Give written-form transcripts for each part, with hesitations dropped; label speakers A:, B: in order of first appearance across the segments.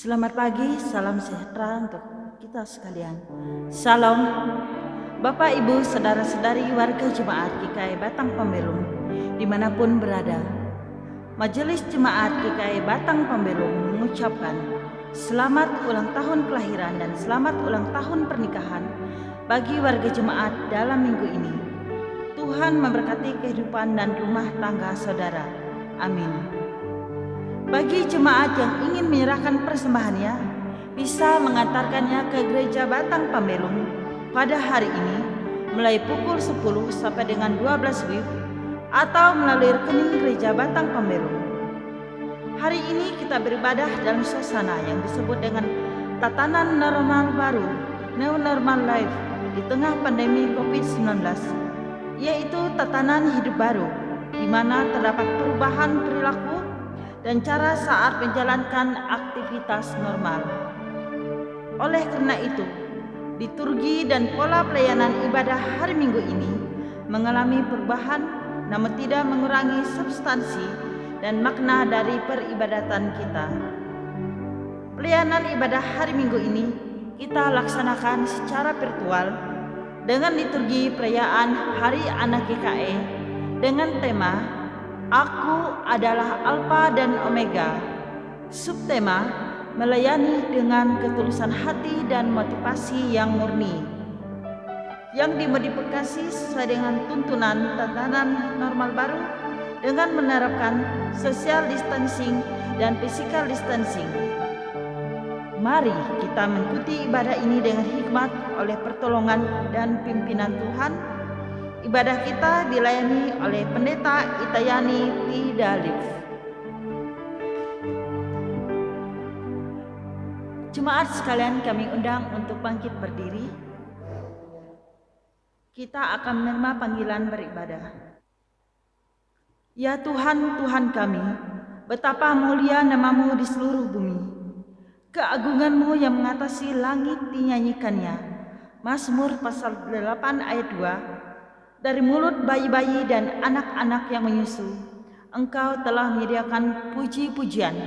A: Selamat pagi, salam sejahtera untuk kita sekalian. Salam, Bapak, Ibu, Saudara-saudari warga Jemaat GKI Batang Pembelum dimanapun berada. Majelis Jemaat GKI Batang Pembelum mengucapkan selamat ulang tahun kelahiran dan selamat ulang tahun pernikahan bagi warga jemaat dalam minggu ini. Tuhan memberkati kehidupan dan rumah tangga saudara. Amin. Bagi jemaat yang ingin menyerahkan persembahannya, bisa mengantarkannya ke Gereja Batang Pembelum pada hari ini mulai pukul 10 sampai dengan 12 WIB atau melalui rekening Gereja Batang Pembelum. Hari ini kita beribadah dalam suasana yang disebut dengan tatanan normal baru, New Normal Life di tengah pandemi COVID-19, yaitu tatanan hidup baru di mana terdapat perubahan perilaku dan cara saat menjalankan aktivitas normal. Oleh karena itu, liturgi dan pola pelayanan ibadah hari Minggu ini mengalami perubahan namun tidak mengurangi substansi dan makna dari peribadatan kita. Pelayanan ibadah hari Minggu ini kita laksanakan secara virtual dengan liturgi perayaan Hari Anak GKI dengan tema Aku adalah Alfa dan Omega. Subtema melayani dengan ketulusan hati dan motivasi yang murni, yang dimodifikasi sesuai dengan tuntunan tatanan normal baru dengan menerapkan social distancing dan physical distancing. Mari kita mengikuti ibadah ini dengan hikmat oleh pertolongan dan pimpinan Tuhan. Ibadah kita dilayani oleh Pendeta Itayani Tidalif. Jemaat sekalian, kami undang untuk bangkit berdiri. Kita akan menerima panggilan beribadah. Ya Tuhan, Tuhan kami, betapa mulia nama-Mu di seluruh bumi. Keagungan-Mu yang mengatasi langit dinyanyikannya. Mazmur pasal 8 ayat 2. Dari mulut bayi-bayi dan anak-anak yang menyusu, Engkau telah menyediakan puji-pujian.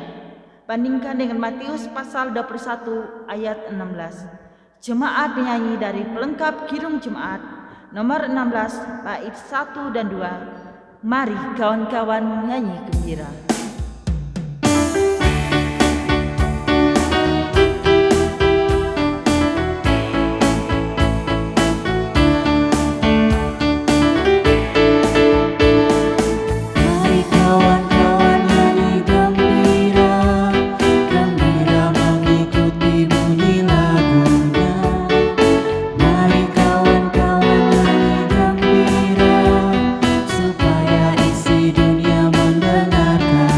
A: Bandingkan dengan Matius pasal 21 ayat 16. Jemaat menyanyi dari pelengkap Kirung Jemaat nomor 16 bait 1 dan 2. Mari kawan-kawan nyanyi gembira.
B: Supaya isi dunia mendengarkan.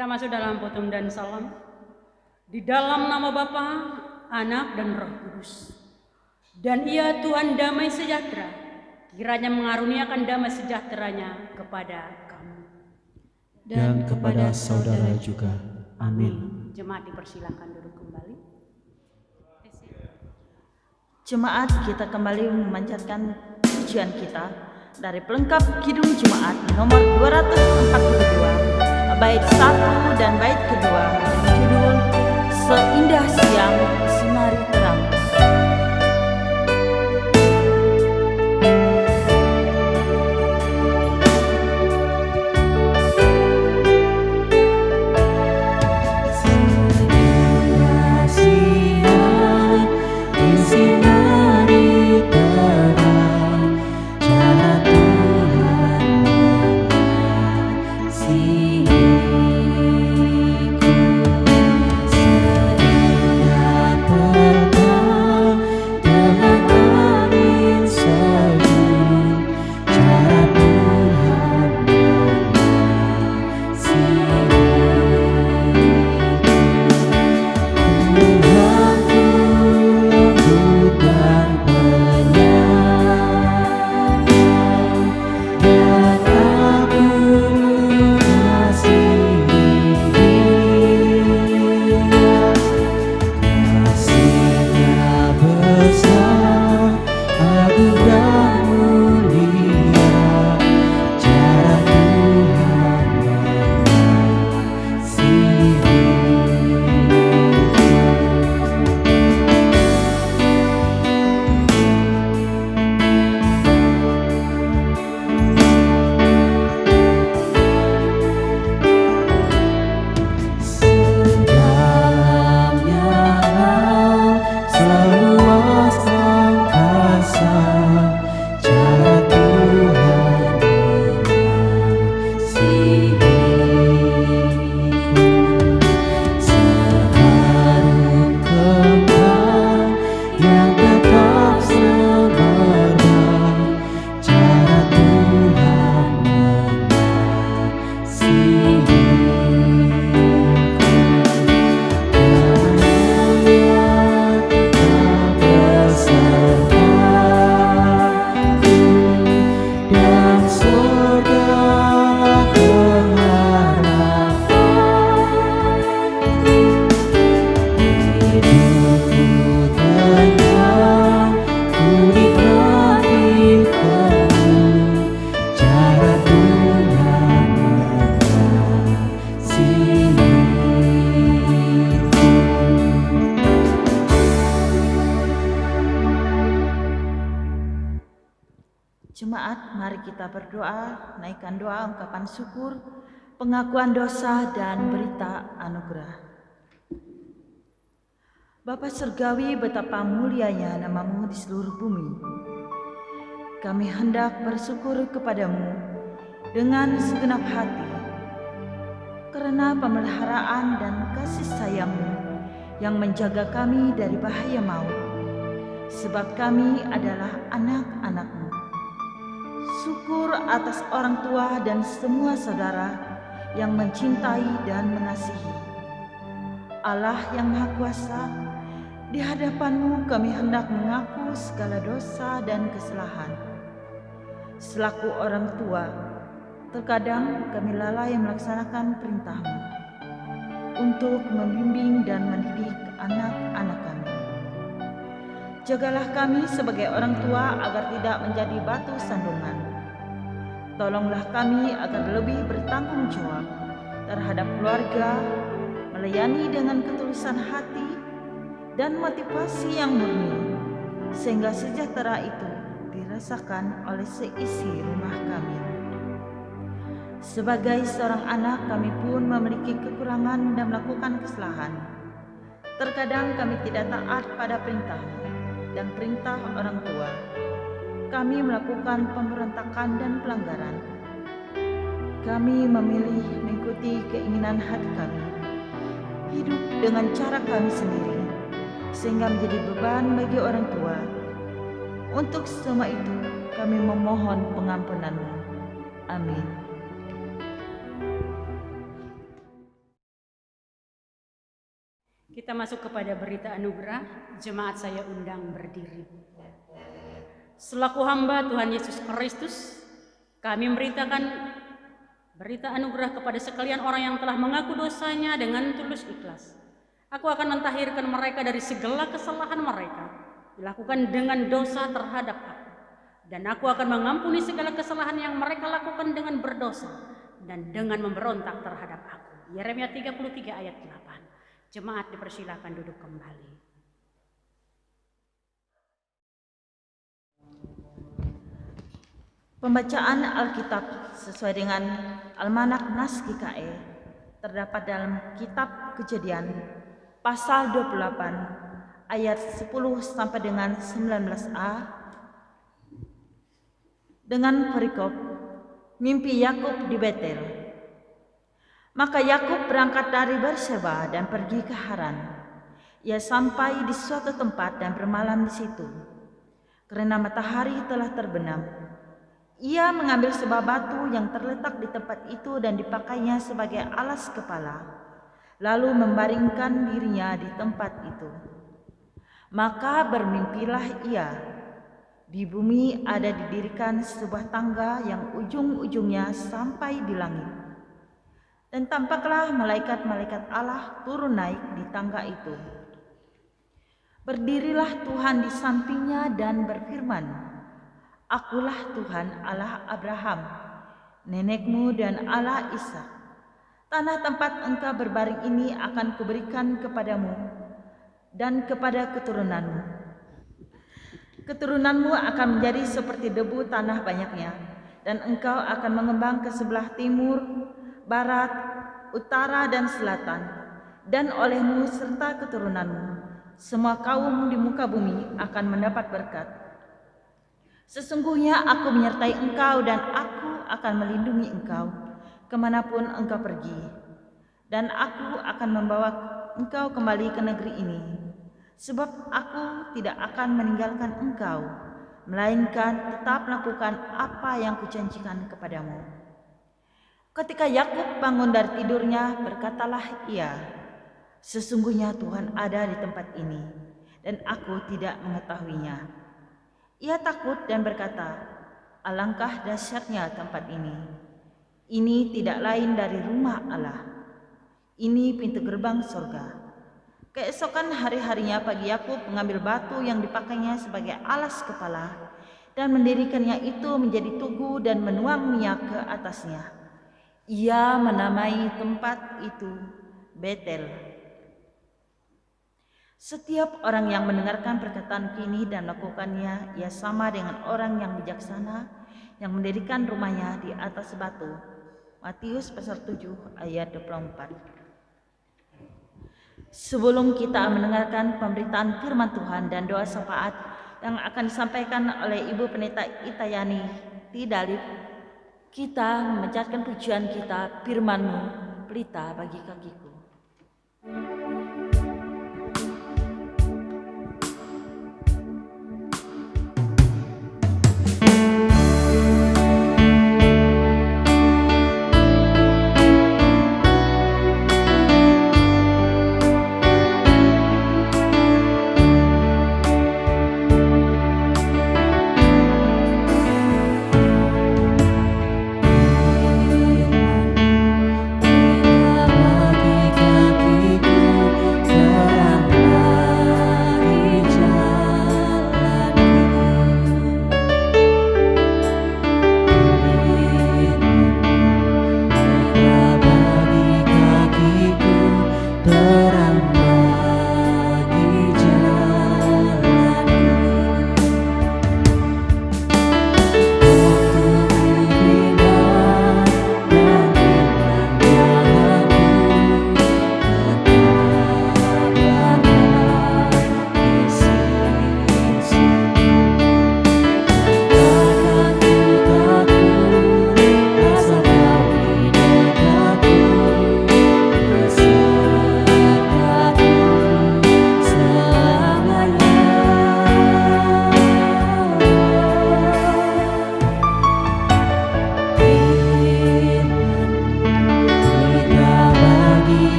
B: Kita masuk dalam putum dan salam. Di dalam nama Bapa, Anak, dan Roh Kudus. Dan Ia Tuhan damai sejahtera, kiranya mengaruniakan damai sejahteranya kepada kamu
C: dan kepada saudara juga. Amin.
B: Jemaat dipersilakan duduk kembali.
A: Jemaat, kita kembali memanjatkan pujian kita dari pelengkap Kidung Jemaat nomor 242, bait 1 dan bait kedua, judul Seindah Siang Sinari Terang. Jemaat, mari kita berdoa, naikkan doa ungkapan syukur, pengakuan dosa dan berita anugerah. Bapa Surgawi, betapa mulianya nama-Mu di seluruh bumi. Kami hendak bersyukur kepadamu dengan segenap hati, karena pemeliharaan dan kasih sayang-Mu yang menjaga kami dari bahaya maut, sebab kami adalah anak-anak-Mu. Syukur atas orang tua dan semua saudara yang mencintai dan mengasihi. Allah yang Maha Kuasa, di hadapan-Mu kami hendak mengaku segala dosa dan kesalahan. Selaku orang tua, terkadang kami lalai melaksanakan perintah-Mu untuk membimbing dan mendidik anak-anak kami. Jagalah kami sebagai orang tua agar tidak menjadi batu sandungan. Tolonglah kami agar lebih bertanggung jawab terhadap keluarga, melayani dengan ketulusan hati dan motivasi yang murni, sehingga sejahtera itu dirasakan oleh seisi rumah kami. Sebagai seorang anak, kami pun memiliki kekurangan dan melakukan kesalahan. Terkadang kami tidak taat pada perintah dan perintah orang tua. Kami melakukan pemberontakan dan pelanggaran. Kami memilih mengikuti keinginan hati kami, hidup dengan cara kami sendiri, sehingga menjadi beban bagi orang tua. Untuk semua itu, kami memohon pengampunan-Mu. Amin.
B: Kita masuk kepada berita anugerah. Jemaat saya undang berdiri. Selaku hamba Tuhan Yesus Kristus, kami memberitakan berita anugerah kepada sekalian orang yang telah mengaku dosanya dengan tulus ikhlas. Aku akan mentahirkan mereka dari segala kesalahan mereka, dilakukan dengan dosa terhadap aku. Dan aku akan mengampuni segala kesalahan yang mereka lakukan dengan berdosa dan dengan memberontak terhadap aku. Yeremia 33 ayat 8. Jemaat dipersilakan duduk kembali.
A: Pembacaan Alkitab sesuai dengan Almanak Nas GKE terdapat dalam Kitab Kejadian pasal 28 ayat 10 sampai dengan 19a dengan perikop mimpi Yakub di Betel. Maka Yakub berangkat dari Berseba dan pergi ke Haran. Ia sampai di suatu tempat dan bermalam di situ. Karena matahari telah terbenam, ia mengambil sebuah batu yang terletak di tempat itu dan dipakainya sebagai alas kepala, lalu membaringkan dirinya di tempat itu. Maka bermimpilah ia. Di bumi ada didirikan sebuah tangga yang ujung-ujungnya sampai di langit. Dan tampaklah malaikat-malaikat Allah turun naik di tangga itu. Berdirilah Tuhan di sampingnya dan berfirman, Akulah Tuhan Allah Abraham, nenekmu dan Allah Ishak. Tanah tempat engkau berbaring ini akan kuberikan kepadamu dan kepada keturunanmu. Keturunanmu akan menjadi seperti debu tanah banyaknya, dan engkau akan mengembang ke sebelah timur, barat, utara, dan selatan, dan olehmu serta keturunanmu, semua kaum di muka bumi akan mendapat berkat. Sesungguhnya aku menyertai engkau dan aku akan melindungi engkau kemanapun engkau pergi, dan aku akan membawa engkau kembali ke negeri ini, sebab aku tidak akan meninggalkan engkau, melainkan tetap melakukan apa yang kujanjikan kepadamu. Ketika Yakub bangun dari tidurnya, berkatalah ia, Sesungguhnya Tuhan ada di tempat ini, dan aku tidak mengetahuinya. Ia takut dan berkata, Alangkah dahsyatnya tempat ini. Ini tidak lain dari rumah Allah. Ini pintu gerbang surga. Keesokan hari-harinya pagi Yakub mengambil batu yang dipakainya sebagai alas kepala dan mendirikannya itu menjadi tugu dan menuang minyak ke atasnya. Ia menamai tempat itu Betel. Setiap orang yang mendengarkan perkataan ini dan melakukannya, ia sama dengan orang yang bijaksana yang mendirikan rumahnya di atas batu. Matius pasal 7 ayat 24. Sebelum kita mendengarkan pemberitaan firman Tuhan dan doa syafaat yang akan disampaikan oleh Ibu Pendeta Itayani Tidalip, kita memanjatkan pujian kita, firman-Mu, pelita bagi kakiku.
C: Bagi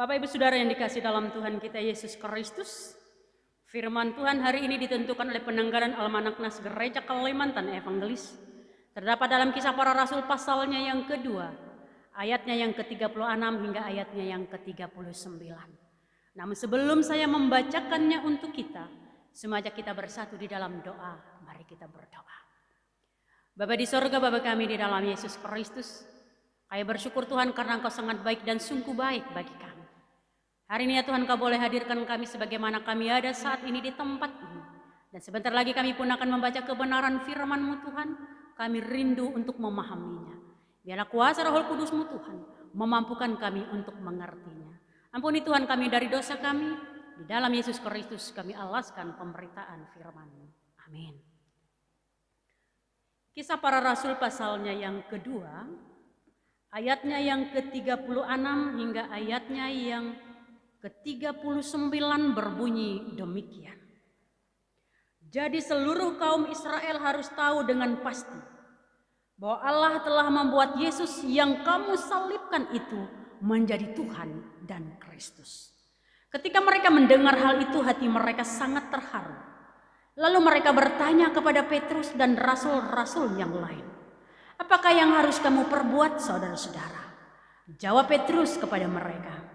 B: Bapak Ibu Saudara yang dikasih dalam Tuhan kita Yesus Kristus, firman Tuhan hari ini ditentukan oleh penanggalan Almanak Nas Gereja Kalimantan Evangelis. Terdapat dalam Kisah Para Rasul pasalnya yang kedua, ayatnya yang ke-36 hingga ayatnya yang ke-39. Namun sebelum saya membacakannya untuk kita, semuanya kita bersatu di dalam doa. Mari kita berdoa. Bapa di sorga, Bapa kami di dalam Yesus Kristus, kami bersyukur Tuhan karena Engkau sangat baik dan sungguh baik bagi kami. Hari ini ya Tuhan, Kau boleh hadirkan kami sebagaimana kami ada saat ini di tempat ini. Dan sebentar lagi kami pun akan membaca kebenaran firman-Mu Tuhan. Kami rindu untuk memahaminya. Biarlah kuasa Roh Kudus-Mu Tuhan memampukan kami untuk mengertinya. Ampuni Tuhan kami dari dosa kami. Di dalam Yesus Kristus kami alaskan pemberitaan firman-Mu. Amin. Kisah Para Rasul pasalnya yang kedua, ayatnya yang ke-36 hingga ayatnya yang ke-39 berbunyi demikian. Jadi seluruh kaum Israel harus tahu dengan pasti bahwa Allah telah membuat Yesus yang kamu salibkan itu menjadi Tuhan dan Kristus. Ketika mereka mendengar hal itu, hati mereka sangat terharu. Lalu mereka bertanya kepada Petrus dan rasul-rasul yang lain, "Apakah yang harus kamu perbuat, saudara-saudara?" Jawab Petrus kepada mereka,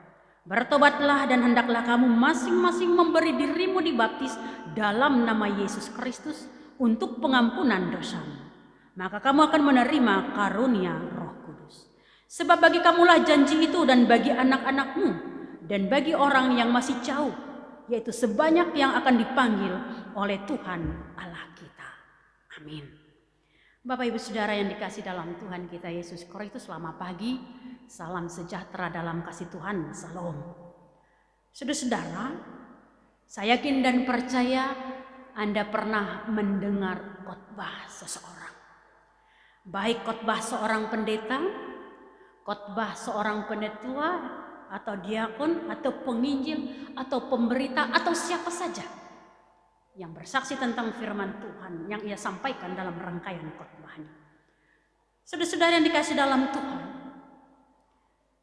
B: "Bertobatlah dan hendaklah kamu masing-masing memberi dirimu dibaptis dalam nama Yesus Kristus untuk pengampunan dosamu. Maka kamu akan menerima karunia Roh Kudus. Sebab bagi kamulah janji itu dan bagi anak-anakmu dan bagi orang yang masih jauh, yaitu sebanyak yang akan dipanggil oleh Tuhan Allah kita." Amin. Bapak Ibu Saudara yang dikasih dalam Tuhan kita Yesus Kristus, selamat pagi. Salam sejahtera dalam kasih Tuhan. Salam. Saudara-saudara, saya yakin dan percaya Anda pernah mendengar khotbah seseorang. Baik khotbah seorang pendeta, khotbah seorang penetua, atau diakon, atau penginjil, atau pemberita, atau siapa saja yang bersaksi tentang firman Tuhan yang ia sampaikan dalam rangkaian khotbahnya. Saudara-saudara yang dikasih dalam Tuhan,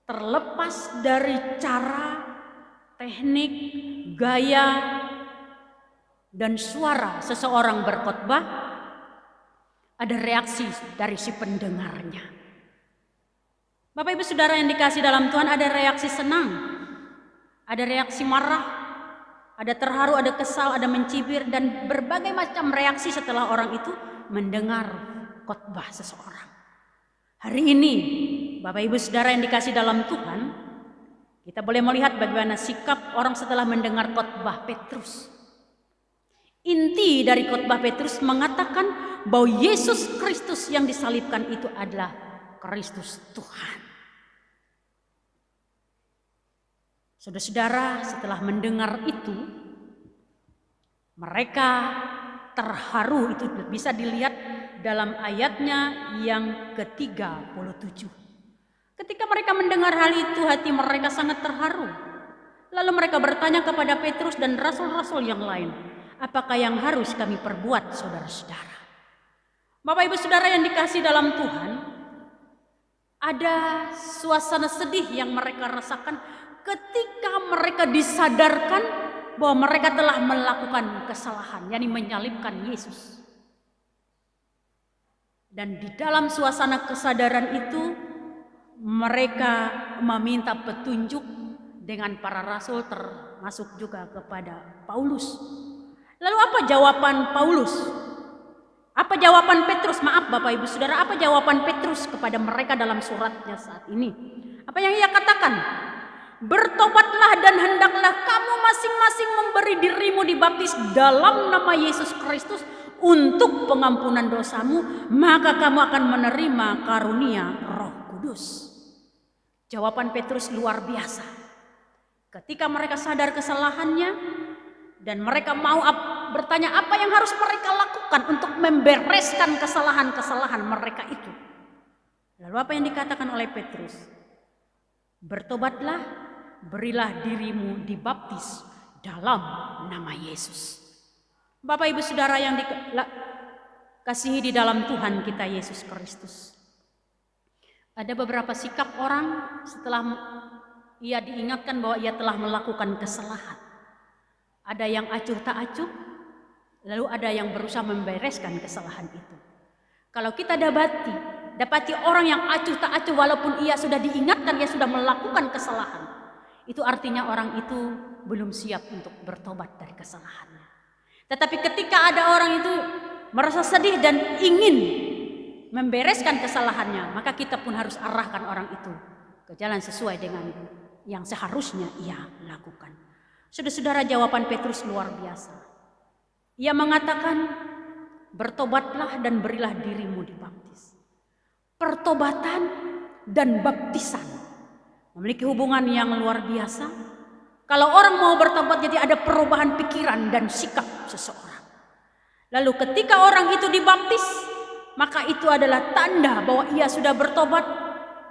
B: terlepas dari cara, teknik, gaya, dan suara seseorang berkhotbah, ada reaksi dari si pendengarnya. Bapak Ibu Saudara yang dikasih dalam Tuhan, ada reaksi senang, ada reaksi marah, ada terharu, ada kesal, ada mencibir, dan berbagai macam reaksi setelah orang itu mendengar khotbah seseorang. Hari ini Bapak Ibu Saudara yang dikasih dalam Tuhan, kita boleh melihat bagaimana sikap orang setelah mendengar khotbah Petrus. Inti dari khotbah Petrus mengatakan bahwa Yesus Kristus yang disalibkan itu adalah Kristus Tuhan. Saudara-saudara, setelah mendengar itu, mereka terharu. Itu bisa dilihat dalam ayatnya yang ke-37. Ketika mereka mendengar hal itu, hati mereka sangat terharu. Lalu mereka bertanya kepada Petrus dan rasul-rasul yang lain, "Apakah yang harus kami perbuat, saudara-saudara?" Bapak Ibu Saudara yang dikasih dalam Tuhan, ada suasana sedih yang mereka rasakan ketika mereka disadarkan bahwa mereka telah melakukan kesalahan, yakni menyalibkan Yesus. Dan di dalam suasana kesadaran itu, mereka meminta petunjuk dengan para rasul, termasuk juga kepada Paulus. Lalu apa jawaban Paulus? Apa jawaban Petrus? Maaf Bapak Ibu Saudara, apa jawaban Petrus kepada mereka dalam suratnya saat ini? Apa yang ia katakan? "Bertobatlah dan hendaklah kamu masing-masing memberi dirimu dibaptis dalam nama Yesus Kristus untuk pengampunan dosamu, maka kamu akan menerima karunia Roh Kudus." Jawaban Petrus luar biasa. Ketika mereka sadar kesalahannya dan mereka mau bertanya apa yang harus mereka lakukan untuk membereskan kesalahan-kesalahan mereka itu. Lalu apa yang dikatakan oleh Petrus? "Bertobatlah, berilah dirimu dibaptis dalam nama Yesus." Bapak Ibu Saudara yang dikasihi di dalam Tuhan kita Yesus Kristus, ada beberapa sikap orang setelah ia diingatkan bahwa ia telah melakukan kesalahan. Ada yang acuh tak acuh, lalu ada yang berusaha membereskan kesalahan itu. Kalau kita dapati orang yang acuh tak acuh walaupun ia sudah diingatkan, ia sudah melakukan kesalahan, itu artinya orang itu belum siap untuk bertobat dari kesalahannya. Tetapi ketika ada orang itu merasa sedih dan ingin membereskan kesalahannya, maka kita pun harus arahkan orang itu ke jalan sesuai dengan yang seharusnya ia lakukan. Saudara-saudara, jawaban Petrus luar biasa. Ia mengatakan, bertobatlah dan berilah dirimu dibaptis. Pertobatan dan baptisan memiliki hubungan yang luar biasa. Kalau orang mau bertobat, jadi ada perubahan pikiran dan sikap seseorang. Lalu ketika orang itu dibaptis, maka itu adalah tanda bahwa ia sudah bertobat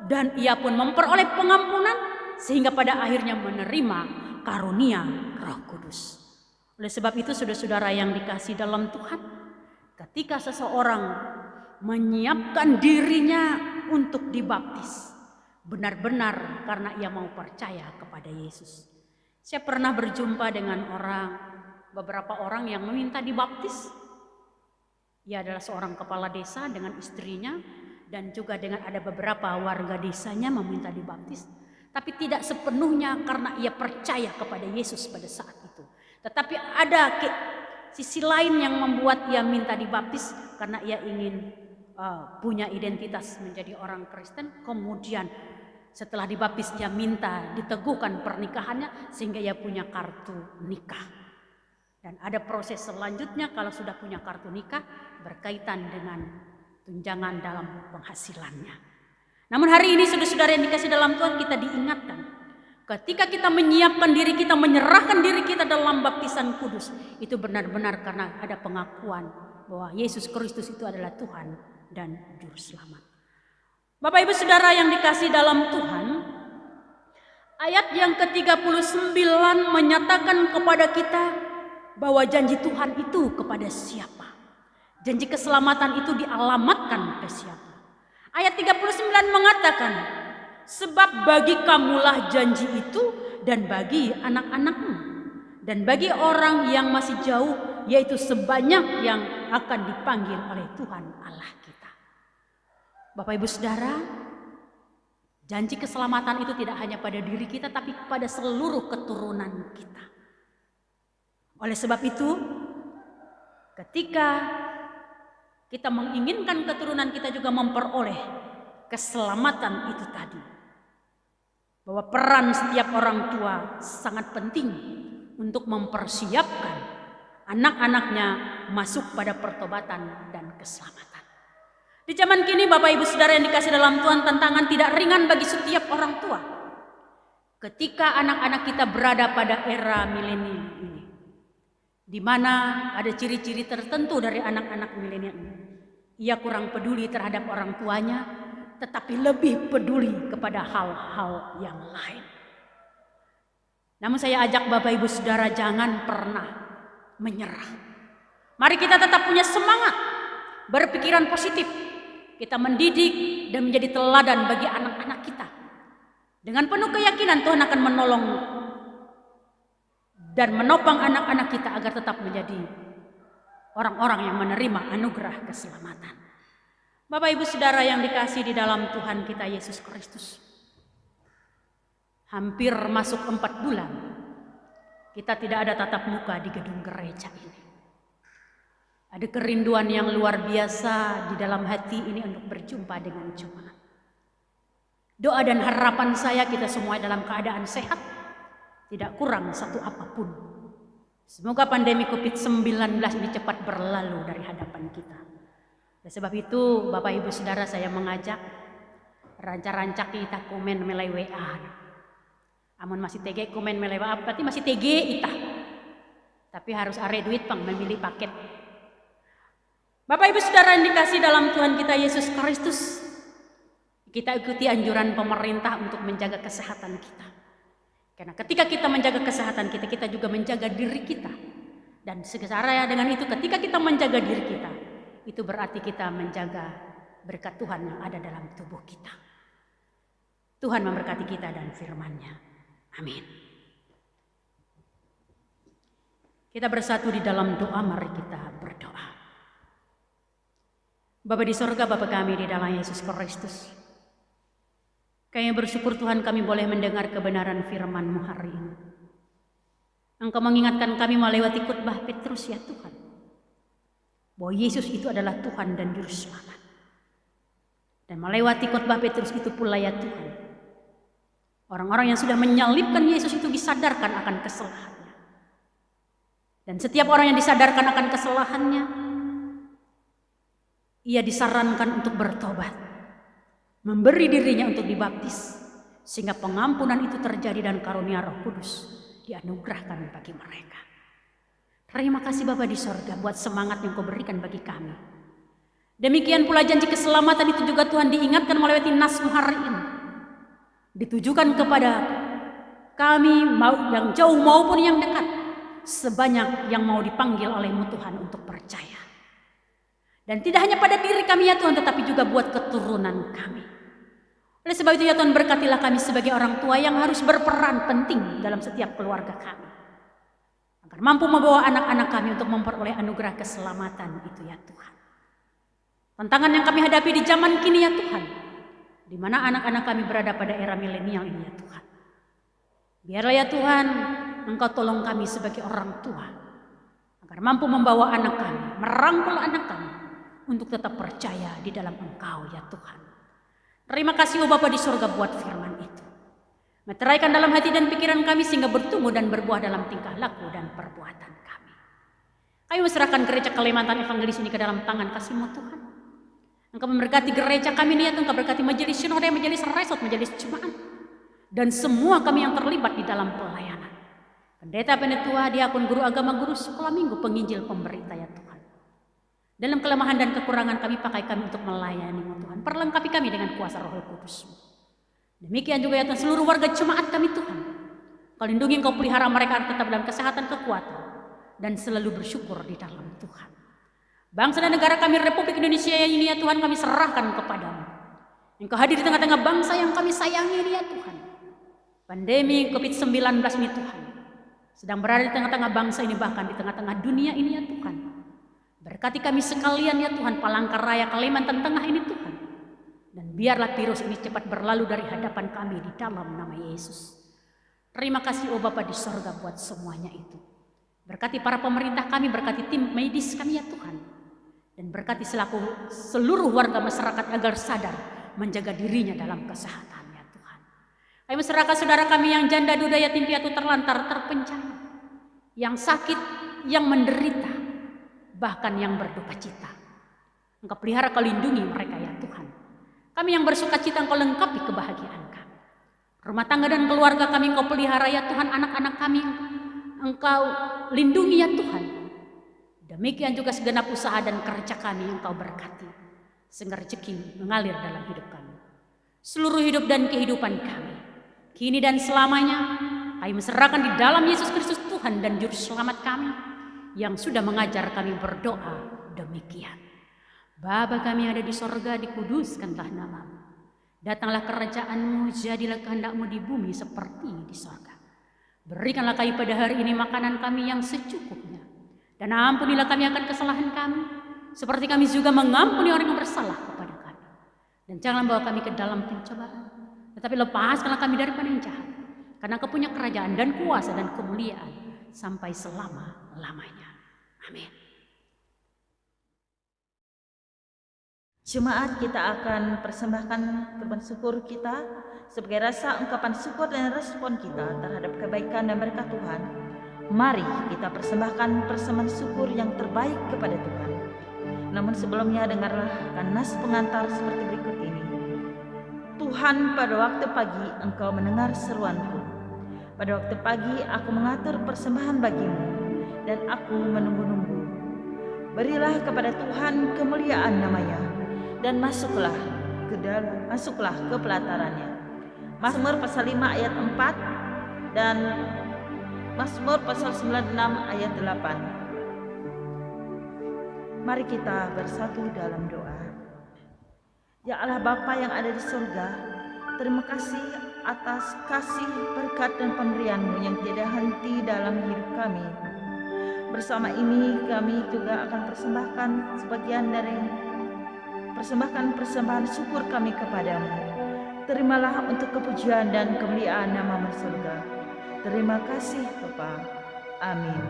B: dan ia pun memperoleh pengampunan sehingga pada akhirnya menerima karunia Roh Kudus. Oleh sebab itu saudara-saudara yang dikasihi dalam Tuhan, ketika seseorang menyiapkan dirinya untuk dibaptis, benar-benar karena ia mau percaya kepada Yesus. Saya pernah berjumpa dengan beberapa orang yang meminta dibaptis. Ia adalah seorang kepala desa dengan istrinya dan juga dengan ada beberapa warga desanya meminta dibaptis. Tapi tidak sepenuhnya karena ia percaya kepada Yesus pada saat itu. Tetapi ada sisi lain yang membuat ia minta dibaptis karena ia ingin punya identitas menjadi orang Kristen. Kemudian setelah dibaptis ia minta diteguhkan pernikahannya sehingga ia punya kartu nikah. Dan ada proses selanjutnya kalau sudah punya kartu nikah berkaitan dengan tunjangan dalam penghasilannya. Namun hari ini saudara-saudara yang dikasih dalam Tuhan, kita diingatkan ketika kita menyiapkan diri kita, menyerahkan diri kita dalam baptisan kudus, itu benar-benar karena ada pengakuan bahwa Yesus Kristus itu adalah Tuhan dan Juru Selamat. Bapak Ibu Saudara yang dikasih dalam Tuhan, ayat yang ke-39 menyatakan kepada kita bahwa janji Tuhan itu kepada siapa? Janji keselamatan itu dialamatkan ke siapa? Ayat 39 mengatakan, sebab bagi kamulah janji itu dan bagi anak-anakmu dan bagi orang yang masih jauh, yaitu sebanyak yang akan dipanggil oleh Tuhan Allah kita. Bapak Ibu Saudara, janji keselamatan itu tidak hanya pada diri kita tapi pada seluruh keturunan kita. Oleh sebab itu, ketika kita menginginkan keturunan kita juga memperoleh keselamatan itu tadi, bahwa peran setiap orang tua sangat penting untuk mempersiapkan anak-anaknya masuk pada pertobatan dan keselamatan. Di zaman kini Bapak Ibu Saudara yang dikasih dalam Tuhan, tantangan tidak ringan bagi setiap orang tua. Ketika anak-anak kita berada pada era milenial ini, di mana ada ciri-ciri tertentu dari anak-anak milenial ini. Ia kurang peduli terhadap orang tuanya, tetapi lebih peduli kepada hal-hal yang lain. Namun saya ajak Bapak Ibu Saudara jangan pernah menyerah. Mari kita tetap punya semangat, berpikiran positif. Kita mendidik dan menjadi teladan bagi anak-anak kita. Dengan penuh keyakinan Tuhan akan menolong dan menopang anak-anak kita agar tetap menjadi orang-orang yang menerima anugerah keselamatan. Bapak Ibu Saudara yang dikasihi di dalam Tuhan kita Yesus Kristus, hampir masuk 4 bulan kita tidak ada tatap muka di gedung gereja ini. Ada kerinduan yang luar biasa di dalam hati ini untuk berjumpa dengan jemaat. Doa dan harapan saya kita semua dalam keadaan sehat, tidak kurang satu apapun. Semoga pandemi COVID-19 ini cepat berlalu dari hadapan kita. Oleh sebab itu Bapak Ibu Saudara, saya mengajak rancak-rancak kita komen melalui WA. Amun masih TG komen melalui WA, berarti masih TG kita. Tapi harus are duit pang memilih paket. Bapak Ibu Saudara yang dikasih dalam Tuhan kita Yesus Kristus, kita ikuti anjuran pemerintah untuk menjaga kesehatan kita. Karena ketika kita menjaga kesehatan kita, kita juga menjaga diri kita. Dan secara dengan itu, ketika kita menjaga diri kita, itu berarti kita menjaga berkat Tuhan yang ada dalam tubuh kita. Tuhan memberkati kita dan firman-Nya. Amin. Kita bersatu di dalam doa, mari kita berdoa. Bapa di sorga, Bapa kami di dalam Yesus Kristus. Kami bersyukur Tuhan kami boleh mendengar kebenaran firman-Mu hari ini. Engkau mengingatkan kami melewati khotbah Petrus ya Tuhan, bahwa Yesus itu adalah Tuhan dan Juru Selamat. Dan melewati khotbah Petrus itu pula ya Tuhan, orang-orang yang sudah menyalibkan Yesus itu disadarkan akan kesalahannya. Dan setiap orang yang disadarkan akan kesalahannya, ia disarankan untuk bertobat, memberi dirinya untuk dibaptis, sehingga pengampunan itu terjadi dan karunia Roh Kudus dianugerahkan bagi mereka. Terima kasih Bapa di sorga buat semangat yang Kau berikan bagi kami. Demikian pula janji keselamatan itu juga Tuhan diingatkan melewati nas-Mu hari ini. Ditujukan kepada kami yang jauh maupun yang dekat, sebanyak yang mau dipanggil oleh-Mu Tuhan untuk percaya. Dan tidak hanya pada diri kami ya Tuhan, tetapi juga buat keturunan kami. Oleh sebab itu ya Tuhan, berkatilah kami sebagai orang tua yang harus berperan penting dalam setiap keluarga kami, agar mampu membawa anak-anak kami untuk memperoleh anugerah keselamatan itu ya Tuhan. Tantangan yang kami hadapi di zaman kini ya Tuhan, di mana anak-anak kami berada pada era milenial ini ya Tuhan. Biarlah ya Tuhan, Engkau tolong kami sebagai orang tua, agar mampu membawa anak kami, merangkul anak kami untuk tetap percaya di dalam Engkau ya Tuhan. Terima kasih Bapa di surga buat firman itu. Meteraikan dalam hati dan pikiran kami sehingga bertumbuh dan berbuah dalam tingkah laku dan perbuatan kami. Kami serahkan gereja Kalimantan Evangelis ini ke dalam tangan kasih-Mu Tuhan. Engkau memberkati gereja kami ini, Engkau berkati majelis sinode, majelis resort, majelis jemaat, dan semua kami yang terlibat di dalam pelayanan. Pendeta, penetua, diakon, guru agama, guru sekolah minggu, penginjil, pemberita ya Tuhan. Dalam kelemahan dan kekurangan kami, pakai kami untuk melayani-Mu Tuhan. Perlengkapi kami dengan kuasa Roh Kudus-Mu. Demikian juga ya Tuhan seluruh warga jemaat kami Tuhan. Kau lindungi, Kau pelihara mereka tetap dalam kesehatan, kekuatan, dan selalu bersyukur di dalam Tuhan. Bangsa dan negara kami Republik Indonesia ini ya Tuhan, kami serahkan kepadamu. Engkau hadir di tengah-tengah bangsa yang kami sayangi ini ya Tuhan. Pandemi COVID-19 ini Tuhan sedang berada di tengah-tengah bangsa ini, bahkan di tengah-tengah dunia ini ya Tuhan. Berkati kami sekalian ya Tuhan, Palangkaraya, Kalimantan Tengah ini Tuhan. Dan biarlah virus ini cepat berlalu dari hadapan kami di dalam nama Yesus. Terima kasih Bapa di sorga buat semuanya itu. Berkati para pemerintah kami, berkati tim medis kami ya Tuhan. Dan berkati seluruh warga masyarakat agar sadar menjaga dirinya dalam kesehatan ya Tuhan. Kami serahkan saudara kami yang janda, duda, yatim piatu, terlantar, terpencana, yang sakit, yang menderita, bahkan yang berduka cita. Engkau pelihara, Kau lindungi mereka ya Tuhan. Kami yang bersuka cita, Engkau lengkapi kebahagiaan kami. Rumah tangga dan keluarga kami Engkau pelihara ya Tuhan. Anak-anak kami Engkau lindungi ya Tuhan. Demikian juga segenap usaha dan kerja kami Engkau berkati, sehingga rezeki mengalir dalam hidup kami. Seluruh hidup dan kehidupan kami, kini dan selamanya, kami serahkan di dalam Yesus Kristus Tuhan dan Juru Selamat kami, yang sudah mengajar kami berdoa demikian. Bapa kami ada di sorga, dikuduskanlah nama-Mu. Datanglah kerajaan-Mu, jadilah kehendak-Mu di bumi seperti di sorga. Berikanlah kami pada hari ini makanan kami yang secukupnya. Dan ampunilah kami akan kesalahan kami, seperti kami juga mengampuni orang yang bersalah kepada kami. Dan jangan bawa kami ke dalam pencobaan, tetapi lepaskanlah kami daripada yang jahat. Karena Kau punya kerajaan dan kuasa dan kemuliaan sampai selama-lamanya. Amin.
A: Jemaat, kita akan persembahkan korban syukur kita sebagai rasa ungkapan syukur dan respon kita terhadap kebaikan dan berkat Tuhan. Mari kita persembahkan persembahan syukur yang terbaik kepada Tuhan. Namun sebelumnya dengarlah nas pengantar seperti berikut ini. Tuhan, pada waktu pagi Engkau mendengar seruanku. Pada waktu pagi aku mengatur persembahan bagimu, dan aku menunggu-nunggu. Berilah kepada Tuhan kemuliaan namanya, dan masuklah ke pelatarannya. Mazmur pasal 5 ayat 4 dan Mazmur pasal 96 ayat 8. Mari kita bersatu dalam doa. Ya Allah Bapa yang ada di surga, terima kasih atas kasih, berkat, dan pemberian-Mu yang tiada henti dalam hidup kami. Bersama ini kami juga akan persembahkan sebagian dari persembahan syukur kami kepadamu. Terimalah untuk kepujian dan kemuliaan nama-Mu di surga. Terima kasih Bapa. Amin.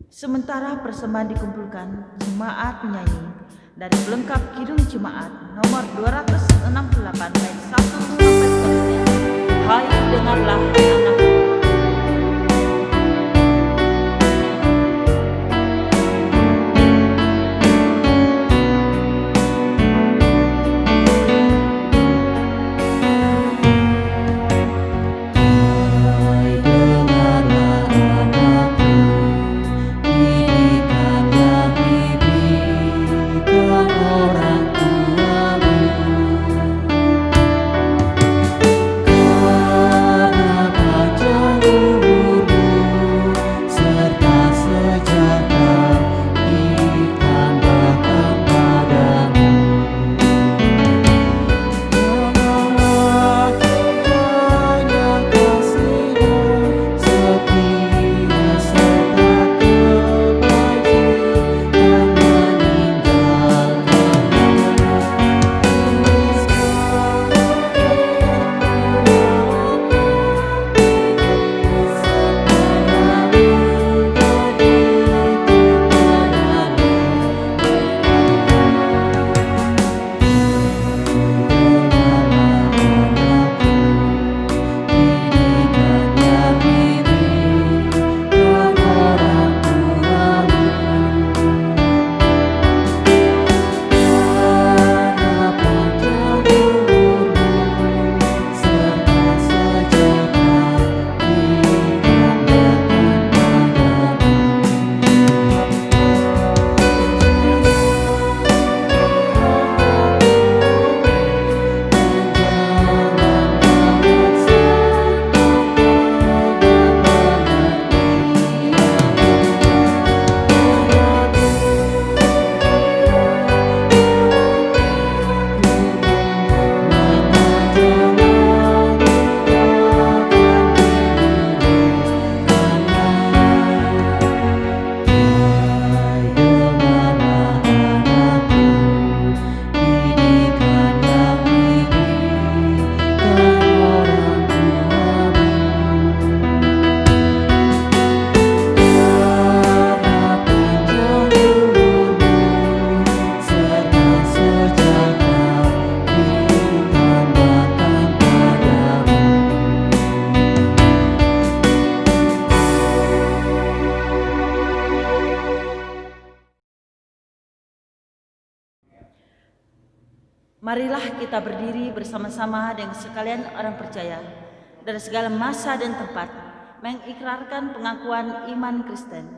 A: Sementara persembahan dikumpulkan, jemaat menyanyi dari pelengkap Kidung Jemaat nomor 268 bait 1 sampai seterusnya. Hai dengarlah anakku. Marilah kita berdiri bersama-sama dengan sekalian orang percaya dari segala masa dan tempat mengikrarkan pengakuan iman Kristen.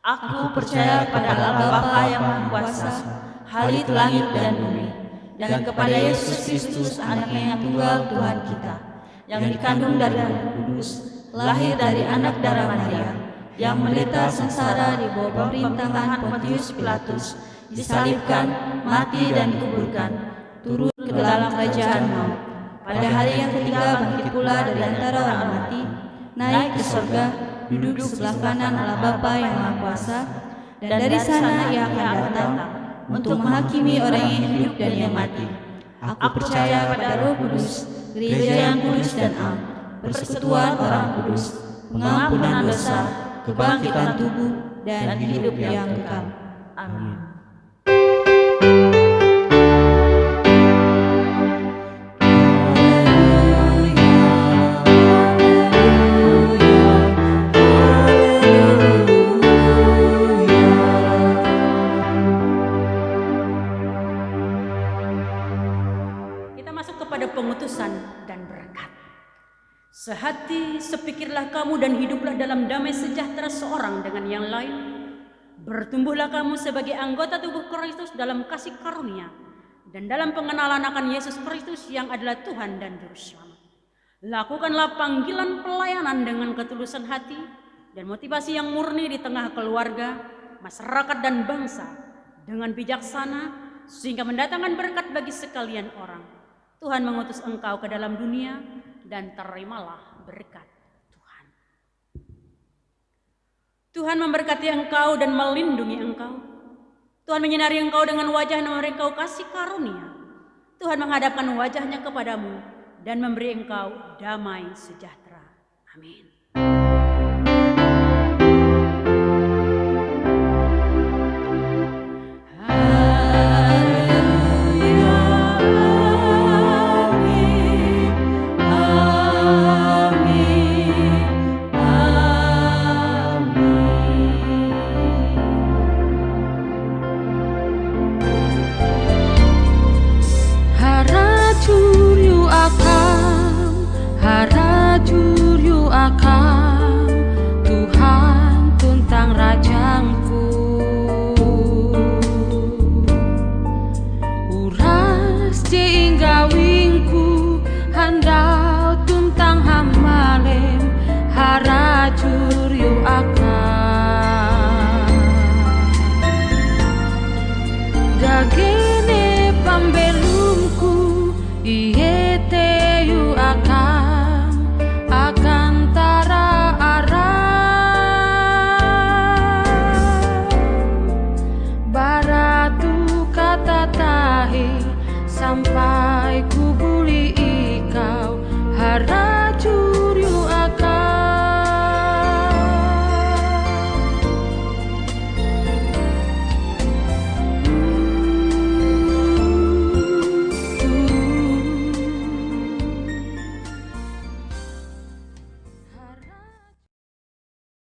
A: Aku percaya pada Allah Bapa yang Maha Kuasa, Halik langit dan bumi, dan kepada Yesus Kristus Anaknya yang tunggal Tuhan kita, yang dikandung dari Roh Kudus, lahir dari anak darah Maria, yang menderita sengsara di bawah pemerintahan Pontius Pilatus, disalibkan, mati dan dikuburkan, turun ke dalam kerajaan maut. Pada hari yang ketiga bangkit pula dari antara orang mati, naik ke surga, duduk sebelah kanan Allah Bapa yang Maha Kuasa, dan dari sana Ia akan datang untuk menghakimi orang yang hidup dan yang mati. Aku percaya pada Roh Kudus, gereja yang kudus dan am, persekutuan orang kudus, pengampunan dosa, kebangkitan tubuh, dan hidup yang kekal. Amin.
B: Pengutusan dan berkat. Sehati, sepikirlah kamu dan hiduplah dalam damai sejahtera seorang dengan yang lain. Bertumbuhlah kamu sebagai anggota tubuh Kristus dalam kasih karunia dan dalam pengenalan akan Yesus Kristus yang adalah Tuhan dan Juru Selamat. Lakukanlah panggilan pelayanan dengan ketulusan hati dan motivasi yang murni di tengah keluarga, masyarakat dan bangsa dengan bijaksana sehingga mendatangkan berkat bagi sekalian orang. Tuhan mengutus engkau ke dalam dunia, dan terimalah berkat Tuhan. Tuhan memberkati engkau dan melindungi engkau. Tuhan menyinari engkau dengan wajah dan memberi engkau kasih karunia. Tuhan menghadapkan wajahnya kepadamu dan memberi engkau damai sejahtera. Amin.
D: Tuhan tuntang rajangku, uras jingga wingku, handau tuntang hamalem, harajur yu akan dagene pambelumku, iye